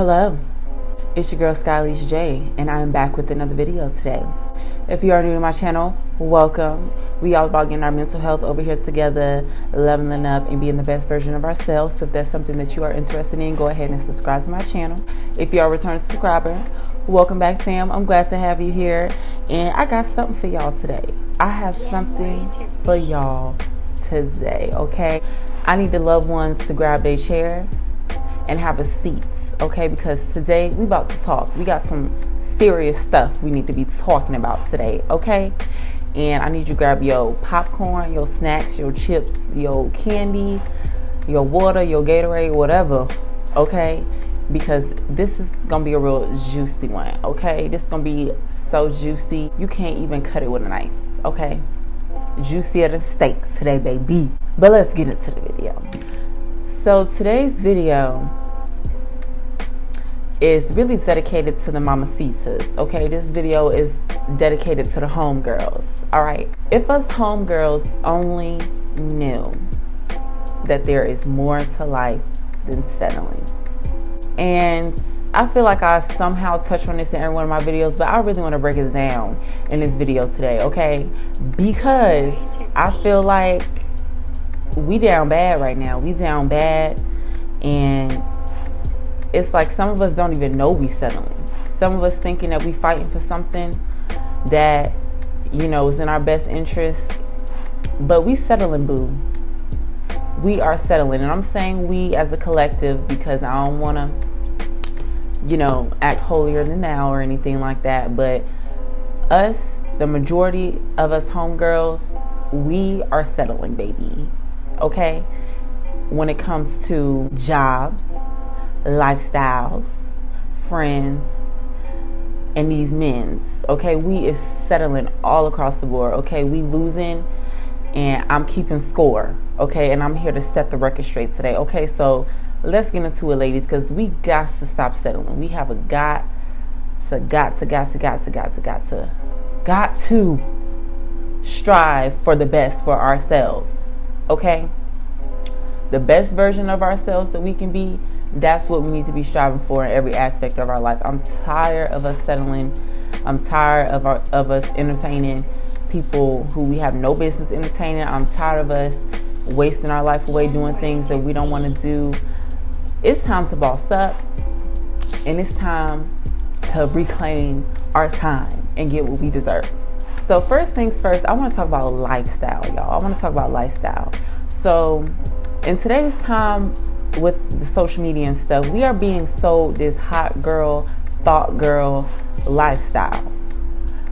Hello, it's your girl Skye Alyce J, and I am back with another video today. If you are new to my channel, welcome. We all about getting our mental health over here together, leveling up and being the best version of ourselves. So if that's something that you are interested in, go ahead and subscribe to my channel. If you are a returning subscriber, welcome back, fam. I'm glad to have you here, and I got something for y'all today. I have something for y'all today, okay? I need the loved ones to grab their chair and have a seat, okay? Because today we about to talk. We got some serious stuff we need to be talking about today, okay? And I need you to grab your popcorn, your snacks, your chips, your candy, your water, your Gatorade, whatever, okay? Because this is gonna be a real juicy one, okay? This is gonna be so juicy you can't even cut it with a knife, okay? Juicier than steaks today, baby. But let's get into the video. So today's video is really dedicated to the mamacitas, okay? This video is dedicated to the homegirls, all right? If us homegirls only knew that there is more to life than settling. And I feel like I somehow touched on this in every one of my videos, but I really want to break it down in this video today, okay? Because I feel like we down bad right now. We down bad, and it's like some of us don't even know we settling. Some of us thinking that we fighting for something that, you know, is in our best interest, but we settling, boo. We are settling, and I'm saying we as a collective because I don't want to, you know, act holier than thou or anything like that, but us, the majority of us homegirls, we are settling, baby. Okay, when it comes to jobs, lifestyles, friends, and these men's, okay, we is settling all across the board, okay? We losing, and I'm keeping score, okay? And I'm here to set the record straight today, okay? So let's get into it, ladies, because we got to stop settling. We have a got to strive for the best for ourselves. Okay, the best version of ourselves that we can be, that's what we need to be striving for in every aspect of our life. I'm tired of us settling. I'm tired of us entertaining people who we have no business entertaining. I'm tired of us wasting our life away doing things that we don't want to do. It's time to boss up, and it's time to reclaim our time and get what we deserve. So first things first, I want to talk about lifestyle, y'all. I want to talk about lifestyle. So in today's time with the social media and stuff, we are being sold this hot girl, thought girl lifestyle.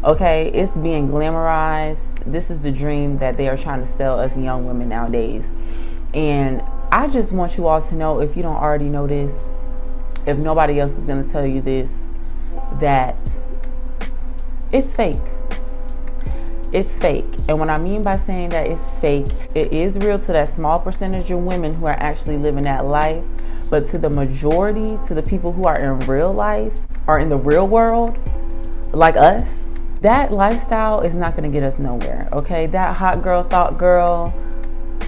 Okay, it's being glamorized. This is the dream that they are trying to sell us young women nowadays. And I just want you all to know, if you don't already know this, if nobody else is going to tell you this, that it's fake. It's fake. And what I mean by saying that it's fake, it is real to that small percentage of women who are actually living that life. But to the majority, to the people who are in real life, or in the real world, like us, that lifestyle is not going to get us nowhere, okay? That hot girl, thought girl,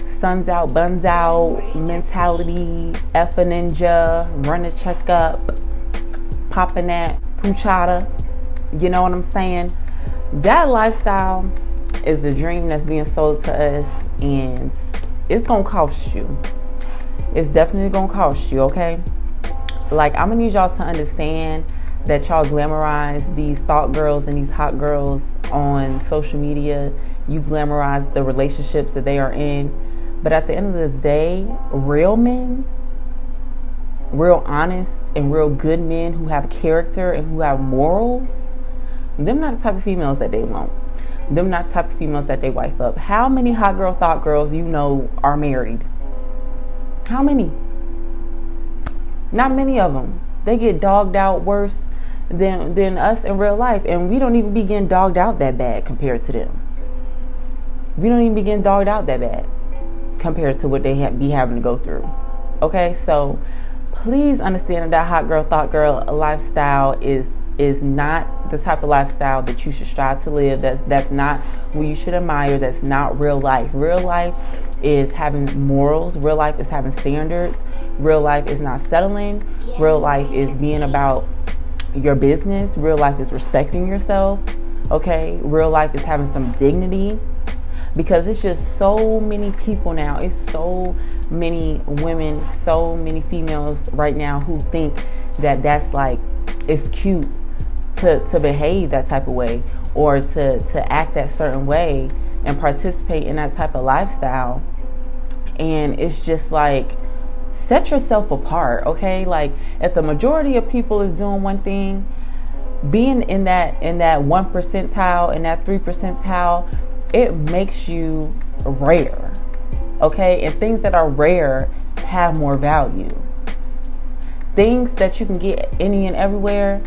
suns out, buns out mentality, F a ninja, run a checkup, popping that puchata, you know what I'm saying? That lifestyle is a dream that's being sold to us, and it's gonna cost you. It's definitely gonna cost you, okay? Like, I'm gonna need y'all to understand that y'all glamorize these thought girls and these hot girls on social media. You glamorize the relationships that they are in. But at the end of the day, real men, real honest and real good men who have character and who have morals, them not the type of females that they want. Them not the type of females that they wife up. How many hot girl, thought girls you know are married? How many? Not many of them. They get dogged out worse than us in real life. And we don't even be getting dogged out that bad compared to them. We don't even be getting dogged out that bad compared to what they be having to go through. Okay, so please understand that hot girl, thought girl lifestyle is not the type of lifestyle that you should strive to live. That's not what you should admire. That's not real life. Real life is having morals. Real life is having standards. Real life is not settling. Real life is being about your business. Real life is respecting yourself. Okay, real life is having some dignity, because it's just so many people now. It's so many women, so many females right now who think that that's like, it's cute to behave that type of way, or to act that certain way and participate in that type of lifestyle. And it's just like, set yourself apart, okay? Like, if the majority of people is doing one thing, being in that 1 percentile, in that 3 percentile, it makes you rare, okay? And things that are rare have more value. Things that you can get any and everywhere,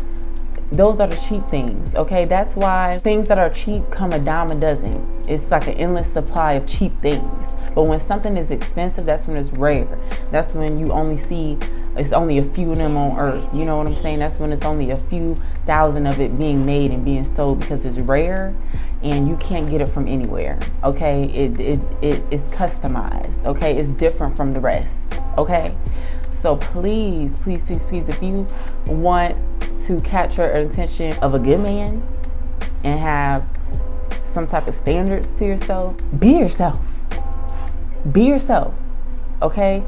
those are the cheap things, okay? That's why things that are cheap come a dime a dozen. It's like an endless supply of cheap things. But when something is expensive, that's when it's rare. That's when you only see, it's only a few of them on earth. You know what I'm saying? That's when it's only a few thousand of it being made and being sold, because it's rare and you can't get it from anywhere, okay? It's customized, okay? It's different from the rest, okay? So please, please, please, please, if you want to catch your attention of a good man and have some type of standards to yourself, be yourself. Be yourself, okay?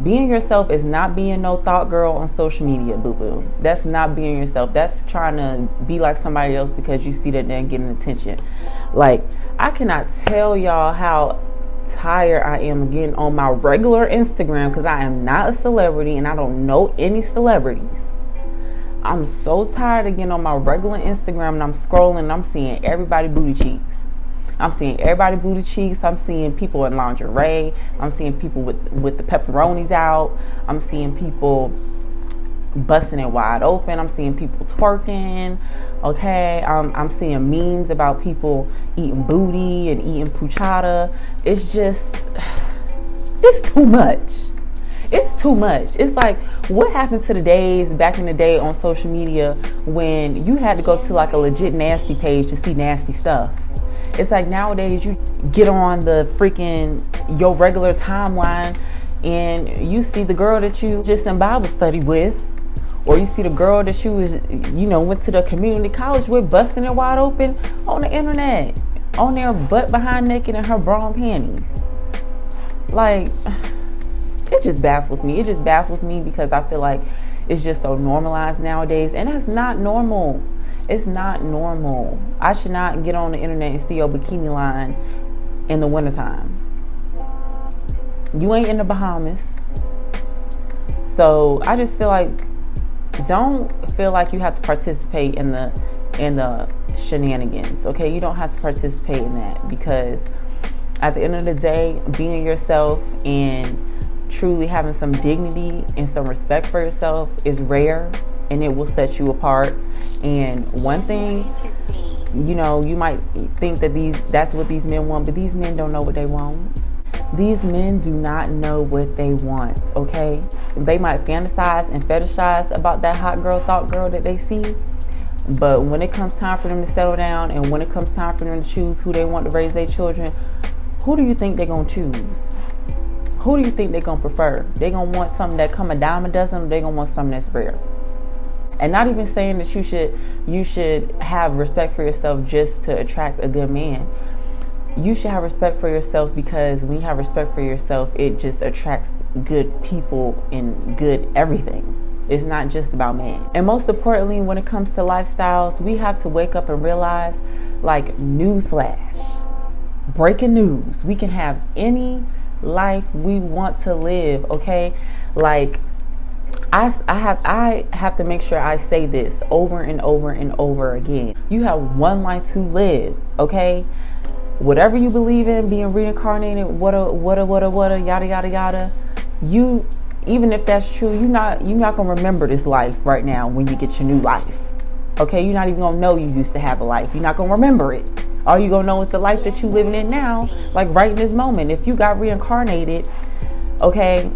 Being yourself is not being no thought girl on social media, boo-boo. That's not being yourself. That's trying to be like somebody else because you see that they're getting attention. Like, I cannot tell y'all how tired I am of getting on my regular Instagram, because I am not a celebrity and I don't know any celebrities. I'm so tired of getting on my regular Instagram and I'm scrolling and I'm seeing everybody booty cheeks. I'm seeing everybody booty cheeks. I'm seeing people in lingerie. I'm seeing people with the pepperonis out. I'm seeing people busting it wide open. I'm seeing people twerking. Okay, I'm seeing memes about people eating booty and eating puchata. It's just, it's too much. It's too much. It's like, what happened to the days back in the day on social media when you had to go to like a legit nasty page to see nasty stuff? It's like nowadays you get on the freaking your regular timeline and you see the girl that you just in Bible study with, or you see the girl that you was, went to the community college with, busting it wide open on the internet, on their butt behind naked in her bra and panties. Like, it just baffles me. It just baffles me because I feel like it's just so normalized nowadays, and that's not normal. It's not normal. I should not get on the internet and see your bikini line in the wintertime. You ain't in the Bahamas. So I just feel like, don't feel like you have to participate in the shenanigans, okay? You don't have to participate in that, because at the end of the day, being yourself and truly having some dignity and some respect for yourself is rare, and it will set you apart. And one thing, you might think that that's what these men want, but these men don't know what they want. These men do not know what they want, okay? They might fantasize and fetishize about that hot girl, thought girl that they see, but when it comes time for them to settle down and when it comes time for them to choose who they want to raise their children, who do you think they're going to choose? Who do you think they're going to prefer? They're going to want something that come a dime a dozen, or they're going to want something that's rare? And not even saying that you should have respect for yourself just to attract a good man. You should have respect for yourself, because when you have respect for yourself, it just attracts good people and good everything. It's not just about men. And most importantly, when it comes to lifestyles, we have to wake up and realize, like, newsflash, breaking news, we can have any life we want to live, okay? Like, I have to make sure I say this over and over and over again. You have one life to live, okay? Whatever you believe in, being reincarnated, yada yada yada. You, even if that's true, you're not gonna remember this life right now when you get your new life. Okay, you're not even gonna know you used to have a life. You're not gonna remember it. All you gonna know is the life that you living in now, like right in this moment. If you got reincarnated, okay,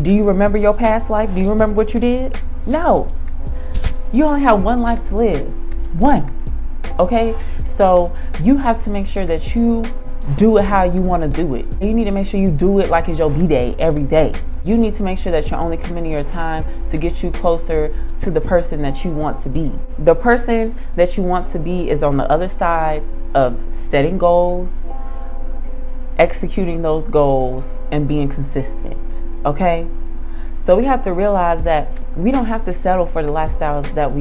do you remember your past life? Do you remember what you did? No. You only have one life to live. One. Okay? So you have to make sure that you do it how you want to do it. You need to make sure you do it like it's your B-day every day. You need to make sure that you're only committing your time to get you closer to the person that you want to be. The person that you want to be is on the other side of setting goals, executing those goals, and being consistent. Okay? So we have to realize that we don't have to settle for the lifestyles that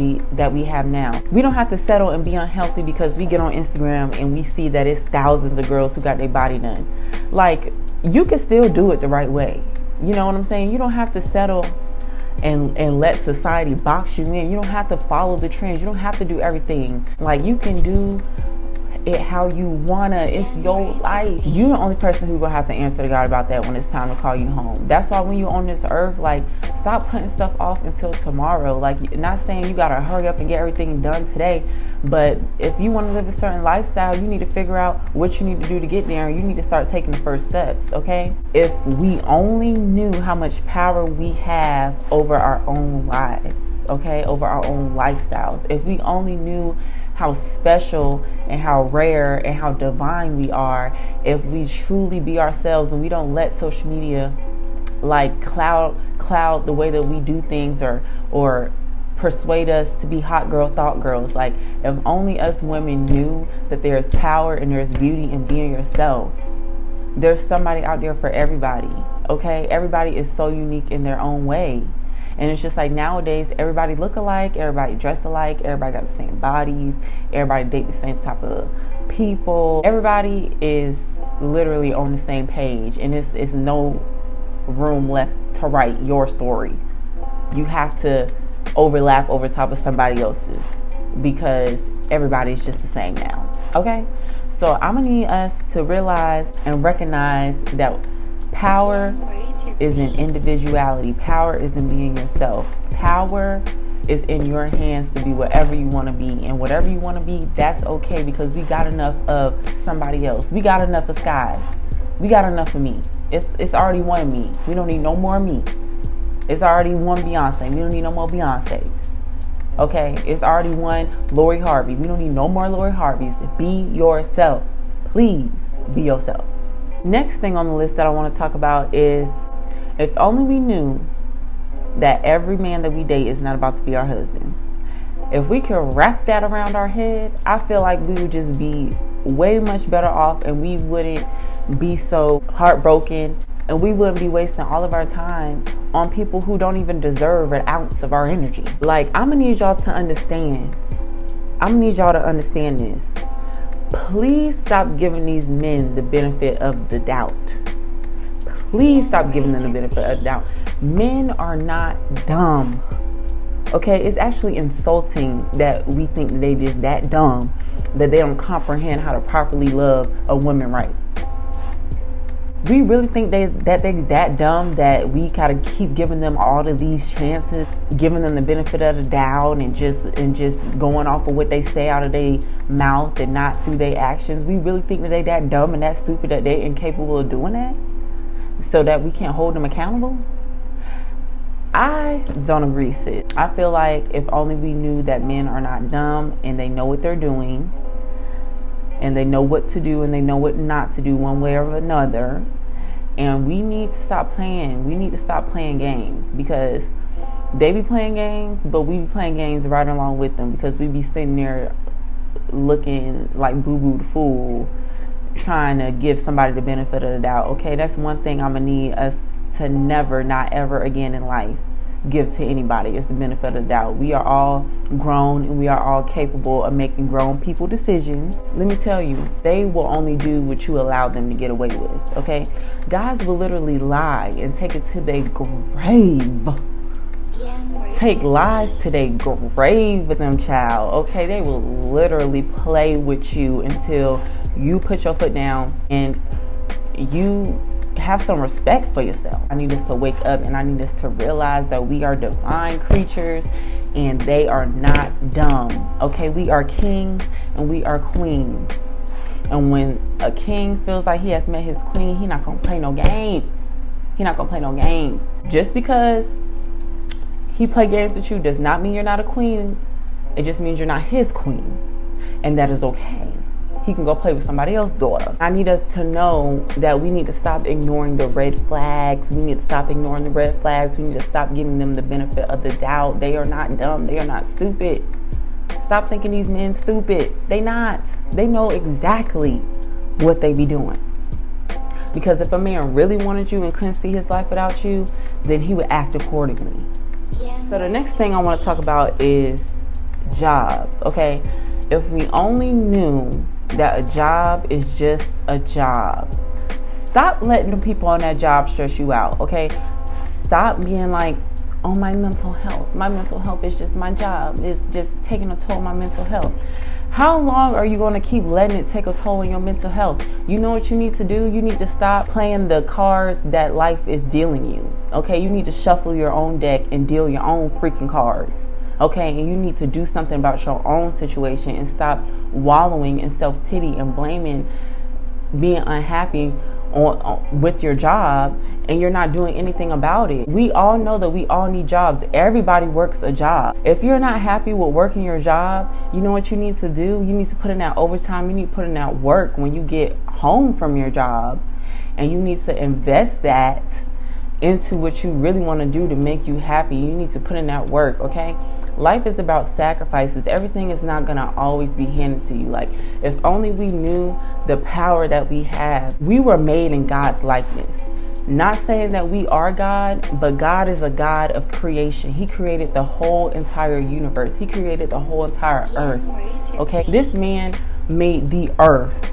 we have now. We don't have to settle and be unhealthy because we get on Instagram and we see that it's thousands of girls who got their body done. Like, you can still do it the right way. You know what I'm saying? You don't have to settle and let society box you in. You don't have to follow the trends. You don't have to do everything. Like, you can do it how you wanna. It's your life. You the only person who gonna have to answer to God about that when it's time to call you home. That's why when you're on this earth, like, stop putting stuff off until tomorrow. Like, not saying you gotta hurry up and get everything done today, but if you want to live a certain lifestyle, you need to figure out what you need to do to get there, and you need to start taking the first steps. Okay? If we only knew how much power we have over our own lives, okay, over our own lifestyles, if we only knew how special and how rare and how divine we are, if we truly be ourselves and we don't let social media like cloud the way that we do things, or persuade us to be hot girl thought girls. Like, if only us women knew that there's power and there's beauty in being yourself. There's somebody out there for everybody. Okay? Everybody is so unique in their own way. And it's just like nowadays, everybody look alike, everybody dress alike, everybody got the same bodies, everybody date the same type of people. Everybody is literally on the same page, and it's no room left to write your story. You have to overlap over top of somebody else's because everybody's just the same now. Okay? So I'm gonna need us to realize and recognize that power is in individuality. Power is in being yourself. Power is in your hands to be whatever you want to be, and whatever you want to be, that's okay, because we got enough of somebody else. We got enough of Skye. We got enough of me. It's already one of me. We don't need no more me. It's already one Beyonce. We don't need no more Beyoncés. Okay? It's already one Lori Harvey. We don't need no more Lori Harveys. Be yourself. Please be yourself. Next thing on the list that I want to talk about is, if only we knew that every man that we date is not about to be our husband. If we could wrap that around our head, I feel like we would just be way much better off, and we wouldn't be so heartbroken, and we wouldn't be wasting all of our time on people who don't even deserve an ounce of our energy. Like, I'm gonna need y'all to understand. I'm gonna need y'all to understand this. Please stop giving these men the benefit of the doubt. Please stop giving them the benefit of the doubt. Men are not dumb. Okay? It's actually insulting that we think that they just that dumb, that they don't comprehend how to properly love a woman right. We really think they that dumb that we gotta keep giving them all of these chances, giving them the benefit of the doubt, and just going off of what they say out of their mouth and not through their actions. We really think that they that dumb and that stupid that they incapable of doing that, so that we can't hold them accountable? I don't agree, sis. I feel like if only we knew that men are not dumb, and they know what they're doing, and they know what to do, and they know what not to do one way or another. And we need to stop playing. We need to stop playing games, because they be playing games, but we be playing games right along with them, because we be sitting there looking like boo-boo the fool, trying to give somebody the benefit of the doubt. Okay, that's one thing I'm gonna need us to never, not ever again in life give to anybody, is the benefit of the doubt. We are all grown, and we are all capable of making grown people decisions. Let me tell you, they will only do what you allow them to get away with. Okay, guys will literally lie and take it to their grave. Take lies to their grave with them, child. Okay, they will literally play with you until you put your foot down and you have some respect for yourself. I need us to wake up, and I need us to realize that we are divine creatures, and they are not dumb. Okay, we are kings and we are queens. And when a king feels like he has met his queen, he not gonna play no games. He not gonna play no games. Just because he play games with you does not mean you're not a queen. It just means you're not his queen, and that is okay. he can go play with somebody else's daughter. I need us to know that we need to stop ignoring the red flags. We need to stop ignoring the red flags. We need to stop giving them the benefit of the doubt. They are not dumb. They are not stupid. Stop thinking these men stupid. They not. They know exactly what they be doing. Because if a man really wanted you and couldn't see his life without you, then he would act accordingly. So the next thing I want to talk about is jobs, okay? If we only knew that a job is just a job, stop letting the people on that job stress you out, okay? Stop being like, oh, my mental health is just my job. It's just taking a toll on my mental health. How long are you going to keep letting it take a toll on your mental health? You know what you need to do? You need to stop playing the cards that life is dealing you, okay? You need to shuffle your own deck and deal your own freaking cards. Okay, and you need to do something about your own situation and stop wallowing in self-pity and blaming being unhappy with your job and you're not doing anything about it. We all know that we all need jobs. Everybody works a job. If you're not happy with working your job, you know what you need to do? You need to put in that overtime. You need to put in that work when you get home from your job, and you need to invest that into what you really want to do to make you happy. You need to put in that work, okay? Life is about sacrifices. Everything is not going to always be handed to you. Like, if only we knew the power that we have. We were made in God's likeness. Not saying that we are God, but God is a God of creation. He created the whole entire universe. He created the whole entire earth, okay? This man made the earth,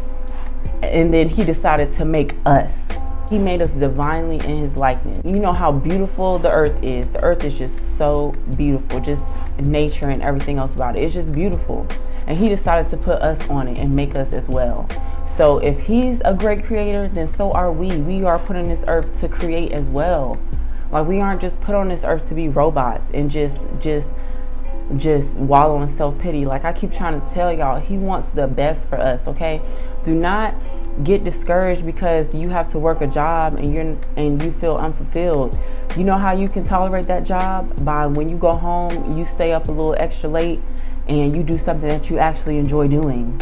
and then he decided to make us. He made us divinely in his likeness. You know how beautiful the earth is. The earth is just so beautiful. Just nature and everything else about it. It's just beautiful. And he decided to put us on it and make us as well. So if he's a great creator, then so are we. We are put on this earth to create as well. Like, we aren't just put on this earth to be robots and just wallow in self-pity. Like I keep trying to tell y'all, he wants the best for us, okay? Do not get discouraged because you have to work a job and you feel unfulfilled. You know how you can tolerate that job? By when you go home, you stay up a little extra late and you do something that you actually enjoy doing.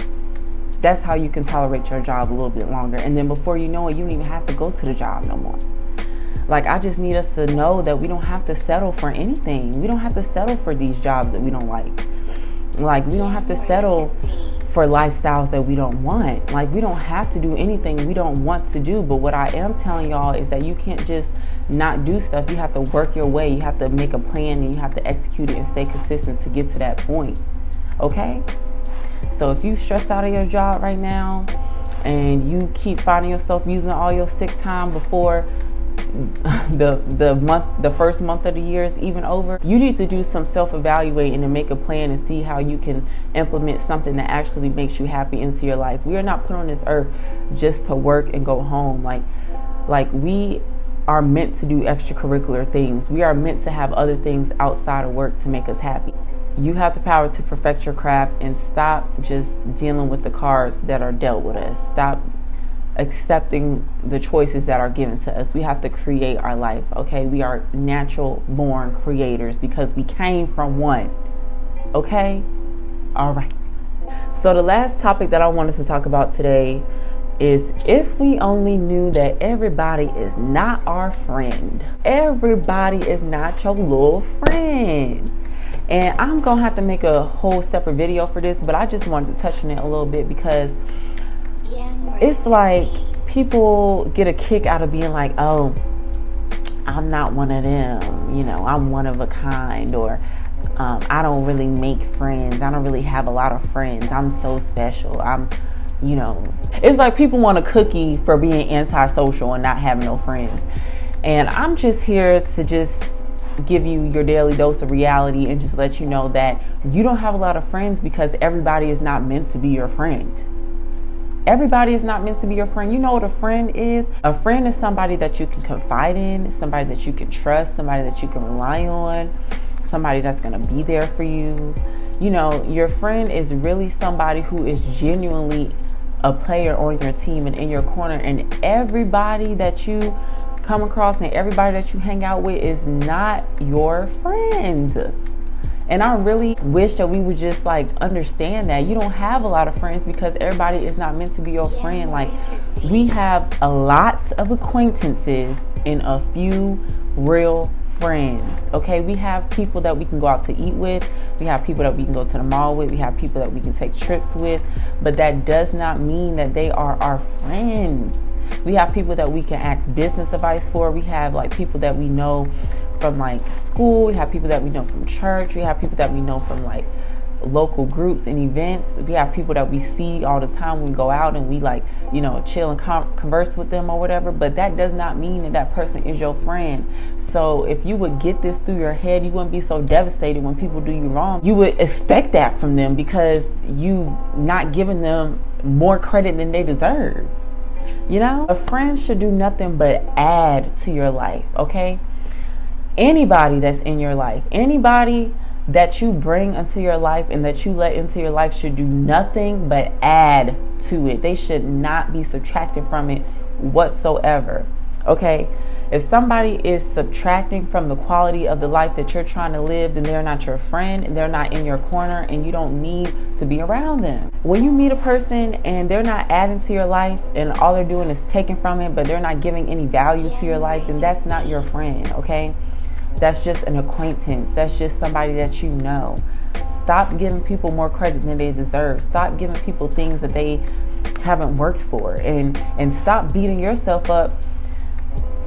That's how you can tolerate your job a little bit longer. And then before you know it, you don't even have to go to the job no more. Like, I just need us to know that we don't have to settle for anything. We don't have to settle for these jobs that we don't like. Like, we don't have to settle for lifestyles that we don't want. Like, we don't have to do anything we don't want to do. But what I am telling y'all is that you can't just not do stuff. You have to work your way. You have to make a plan and you have to execute it and stay consistent to get to that point. Okay? So if you stressed out of your job right now and you keep finding yourself using all your sick time before the first month of the year is even over, you need to do some self-evaluating and make a plan and see how you can implement something that actually makes you happy into your life. We are not put on this earth just to work and go home. Like we are meant to do extracurricular things. We are meant to have other things outside of work to make us happy. You have the power to perfect your craft and stop just dealing with the cards that are dealt with us. Stop accepting the choices that are given to us. We have to create our life, okay? We are natural born creators because we came from one, okay? All right. So the last topic that I wanted to talk about today is if we only knew that everybody is not our friend. Everybody is not your little friend. And I'm going to have to make a whole separate video for this, but I just wanted to touch on it a little bit because it's like people get a kick out of being like, oh, I'm not one of them, you know, I'm one of a kind, or I don't really make friends. I don't really have a lot of friends. I'm so special. You know, it's like people want a cookie for being antisocial and not having no friends. And I'm just here to just give you your daily dose of reality and just let you know that you don't have a lot of friends because everybody is not meant to be your friend. Everybody is not meant to be your friend. You know what a friend is? A friend is somebody that you can confide in, somebody that you can trust, somebody that you can rely on, somebody that's going to be there for you. You know, your friend is really somebody who is genuinely a player on your team and in your corner, and everybody that you come across and everybody that you hang out with is not your friend. And I really wish that we would just like understand that you don't have a lot of friends because everybody is not meant to be your friend. Like, we have a lot of acquaintances and a few real friends. Okay, we have people that we can go out to eat with, we have people that we can go to the mall with, we have people that we can take trips with, but that does not mean that they are our friends. We have people that we can ask business advice for. We have like people that we know from like school, we have people that we know from church, we have people that we know from like local groups and events. We have people that we see all the time when we go out and we like, you know, chill and converse with them or whatever, but that does not mean that that person is your friend. So if you would get this through your head, you wouldn't be so devastated when people do you wrong. You would expect that from them because you not giving them more credit than they deserve. You know, a friend should do nothing but add to your life. Okay, anybody that's in your life, anybody that you bring into your life and that you let into your life should do nothing but add to it. They should not be subtracted from it whatsoever. Okay, if somebody is subtracting from the quality of the life that you're trying to live, then they're not your friend and they're not in your corner, and you don't need to be around them. When you meet a person and they're not adding to your life and all they're doing is taking from it, but they're not giving any value to your life, then that's not your friend. Okay, that's just an acquaintance. That's just somebody that you know. Stop giving people more credit than they deserve. Stop giving people things that they haven't worked for, and stop beating yourself up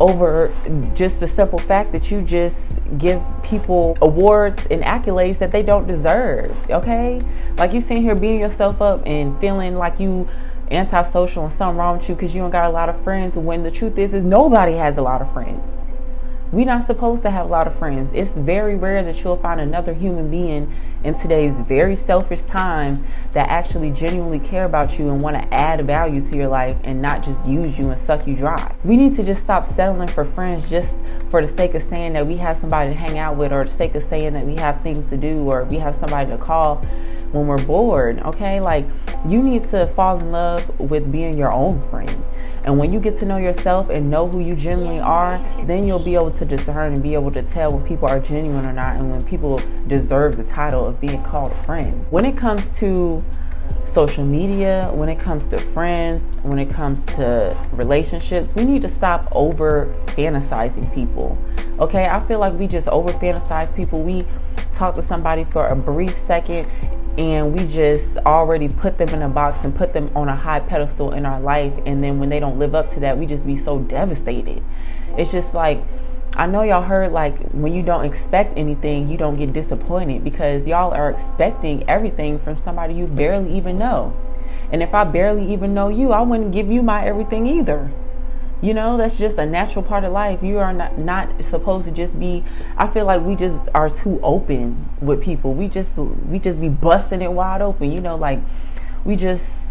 over just the simple fact that you just give people awards and accolades that they don't deserve. Okay, like you sitting here beating yourself up and feeling like you antisocial and something wrong with you because you don't got a lot of friends, when the truth is nobody has a lot of friends. We're not supposed to have a lot of friends. It's very rare that you'll find another human being in today's very selfish times that actually genuinely care about you and want to add value to your life and not just use you and suck you dry. We need to just stop settling for friends just for the sake of saying that we have somebody to hang out with, or the sake of saying that we have things to do, or we have somebody to call when we're bored. Okay, like, you need to fall in love with being your own friend. And when you get to know yourself and know who you genuinely are, then you'll be able to discern and be able to tell when people are genuine or not, and when people deserve the title of being called a friend. When it comes to social media, when it comes to friends, when it comes to relationships, we need to stop over fantasizing people. Okay, I feel like we just over fantasize people. We talk to somebody for a brief second and we just already put them in a box and put them on a high pedestal in our life, and then when they don't live up to that, we just be so devastated. It's just like, I know y'all heard, like, when you don't expect anything, you don't get disappointed, because y'all are expecting everything from somebody you barely even know. And if I barely even know you, I wouldn't give you my everything either. You know, that's just a natural part of life. You are not supposed to just be, I feel like we just are too open with people. We just be busting it wide open. You know, like, we just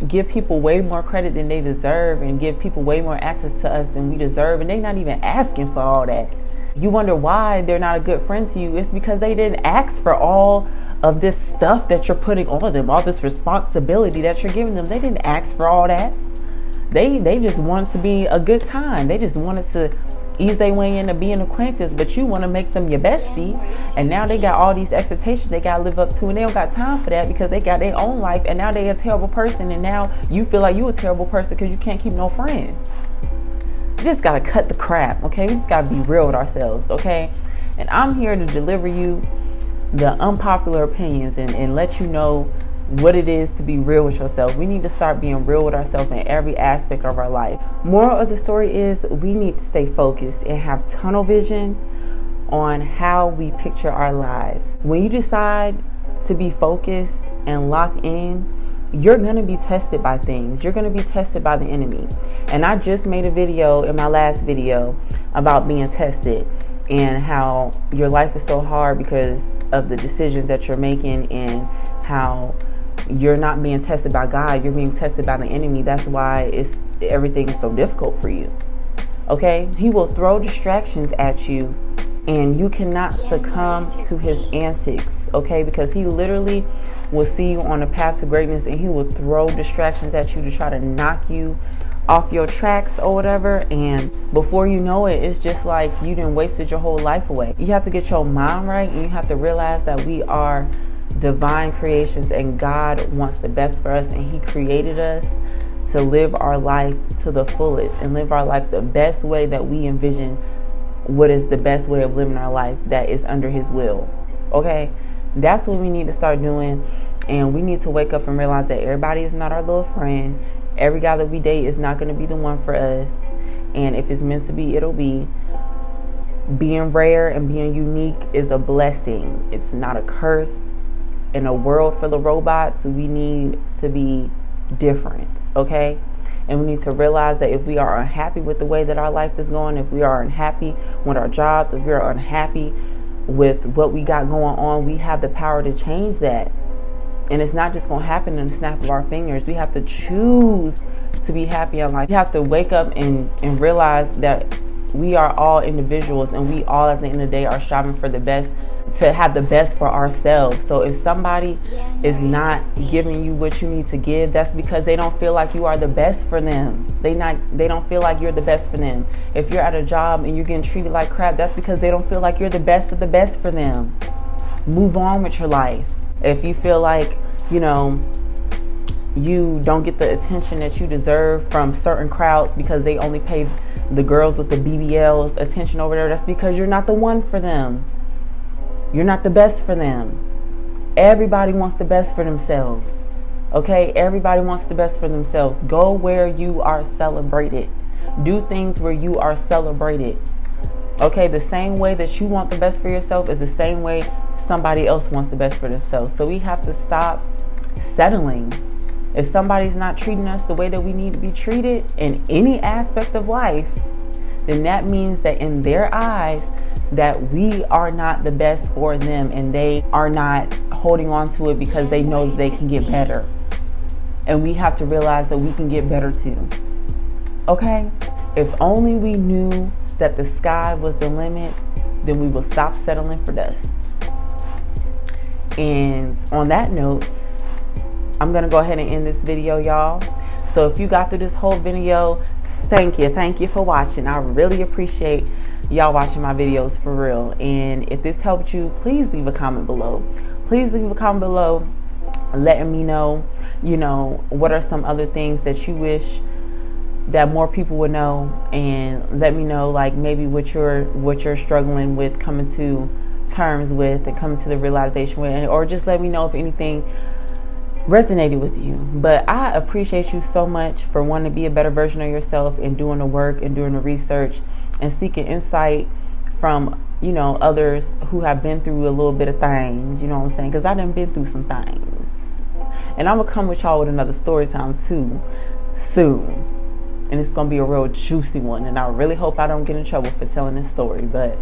give people way more credit than they deserve and give people way more access to us than we deserve. And they're not even asking for all that. You wonder why they're not a good friend to you. It's because they didn't ask for all of this stuff that you're putting on them, all this responsibility that you're giving them. They didn't ask for all that. They just wanted to be a good time. They just wanted to ease their way into being acquaintance, but you want to make them your bestie, and now they got all these expectations they got to live up to, and they don't got time for that because they got their own life, and now they a terrible person, and now you feel like you a terrible person because you can't keep no friends. You just got to cut the crap, okay? We just got to be real with ourselves, okay? And I'm here to deliver you the unpopular opinions and let you know what it is to be real with yourself. We need to start being real with ourselves in every aspect of our life. Moral of the story is, we need to stay focused and have tunnel vision on how we picture our lives. When you decide to be focused and lock in, you're going to be tested by things. You're going to be tested by the enemy. And I just made a video in my last video about being tested and how your life is so hard because of the decisions that you're making, and how you're not being tested by God, you're being tested by the enemy. That's why everything is so difficult for you. Okay? He will throw distractions at you, and you cannot succumb to his antics. Okay? Because he literally will see you on the path to greatness, and he will throw distractions at you to try to knock you off your tracks or whatever, and before you know it, it's just like you done wasted your whole life away. You have to get your mind right, and you have to realize that we are divine creations, and God wants the best for us, and He created us to live our life to the fullest and live our life the best way that we envision what is the best way of living our life that is under His will. Okay, that's what we need to start doing. And we need to wake up and realize that everybody is not our little friend. Every guy that we date is not going to be the one for us. And if it's meant to be, it'll be. Being rare and being unique is a blessing. It's not a curse. In a world full of robots, we need to be different, okay? And we need to realize that if we are unhappy with the way that our life is going, if we are unhappy with our jobs, if we are unhappy with what we got going on, we have the power to change that. And it's not just going to happen in the snap of our fingers. We have to choose to be happy in life. We have to wake up and realize that we are all individuals, and we all at the end of the day are striving for the best, to have the best for ourselves. So if somebody is not giving you what you need to give, that's because they don't feel like you are the best for them. They don't feel like you're the best for them. If you're at a job and you're getting treated like crap, that's because they don't feel like you're the best of the best for them. Move on with your life. If you feel like, you don't get the attention that you deserve from certain crowds because they only pay the girls with the BBLs attention over there, that's because you're not the one for them. You're not the best for them. Everybody wants the best for themselves. Okay? Everybody wants the best for themselves. Go where you are celebrated. Do things where you are celebrated. Okay? The same way that you want the best for yourself is the same way somebody else wants the best for themselves. So we have to stop settling. If somebody's not treating us the way that we need to be treated in any aspect of life, then that means that in their eyes that we are not the best for them, and they are not holding on to it because they know they can get better. And we have to realize that we can get better too. Okay? If only we knew that the sky was the limit, then we will stop settling for dust. And on that note, I'm going to go ahead and end this video, y'all. So if you got through this whole video, thank you for watching. I really appreciate y'all watching my videos, for real. And if this helped you, please leave a comment below. Please leave a comment below letting me know, what are some other things that you wish that more people would know, and let me know like maybe what you're struggling with, coming to terms with, and coming to the realization with, or just let me know if anything resonated with you. But I appreciate you so much for wanting to be a better version of yourself, and doing the work and doing the research and seeking insight from others who have been through a little bit of things, you know what I'm saying? Because I done been through some things, and I'm gonna come with y'all with another story time too soon. And it's gonna be a real juicy one, and I really hope I don't get in trouble for telling this story, but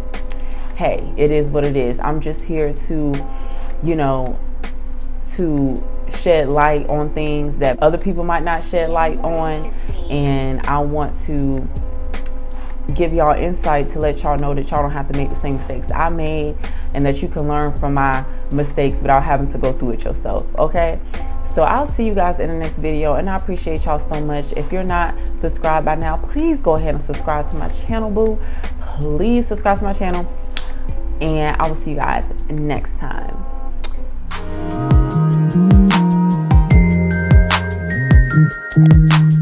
hey, it is what it is. I'm just here to to shed light on things that other people might not shed light on, and I want to give y'all insight to let y'all know that y'all don't have to make the same mistakes I made, and that you can learn from my mistakes without having to go through it yourself. Okay? So I'll see you guys in the next video, and I appreciate y'all so much. If you're not subscribed by now, please go ahead and subscribe to my channel, boo. Please subscribe to my channel, and I will see you guys next time. Thank you.